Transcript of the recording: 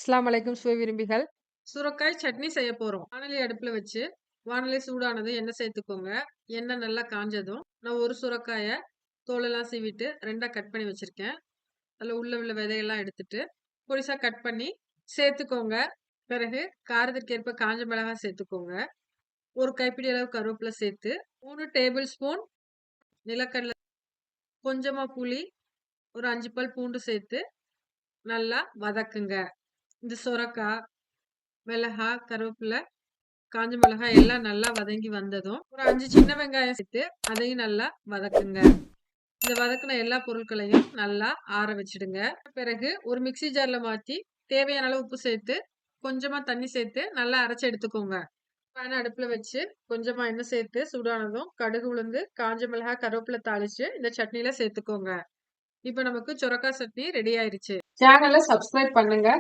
அஸ்ஸலாமு அலைக்கும் சுவை விரும்பிகள். சுரக்காய் சட்னி செய்ய போறோம். வாணலி அடுப்புல வச்சு, வாணலி சூடானதும் எண்ணெய் சேர்த்துக்கோங்க. எண்ணெய் நல்லா காஞ்சதும், நான் ஒரு சுரக்காய தோலெல்லாம் சீவிட்டு 2ஆ கட் பண்ணி வச்சிருக்கேன். அதில உள்ள விதையெல்லாம் எடுத்துட்டு, பொடிசா கட் பண்ணி சேர்த்துக்கோங்க. பிறகு காரத்திற்கேற்ப காஞ்ச மிளகாய் சேர்த்துக்கோங்க. 1 கைப்பிடி அளவு கருவேப்பிலை சேர்த்து, 3 டேபிள் ஸ்பூன் நிலக்கடலை, கொஞ்சமா புளி, ஒரு 5 பல் பூண்டு சேர்த்து நல்லா வதக்குங்க. இந்த சொரக்காய், மிளகாய், கருவேப்பிலை, காஞ்ச மிளகாய் எல்லாம் நல்லா வதங்கி வந்ததும், ஒரு 5 சின்ன வெங்காயம் சேர்த்து அதையும் நல்லா வதக்குங்க. இந்த வதக்குன எல்லா பொருட்களையும் நல்லா ஆற வச்சுடுங்க. பிறகு ஒரு மிக்ஸி ஜார்ல மாத்தி தேவையான அளவு உப்பு சேர்த்து, கொஞ்சமா தண்ணி சேர்த்து நல்லா அரைச்சு எடுத்துக்கோங்க. பேன் அடுப்புல வச்சு கொஞ்சமா எண்ணெய் சேர்த்து சூடானதும் கடுகு, உளுந்து, காஞ்ச மிளகாய், கருவேப்பிலை தாளிச்சு இந்த சட்னியில சேர்த்துக்கோங்க. இப்ப நமக்கு சொரக்காய் சட்னி ரெடி ஆயிருச்சு. சேனலை சப்ஸ்கிரைப் பண்ணுங்க.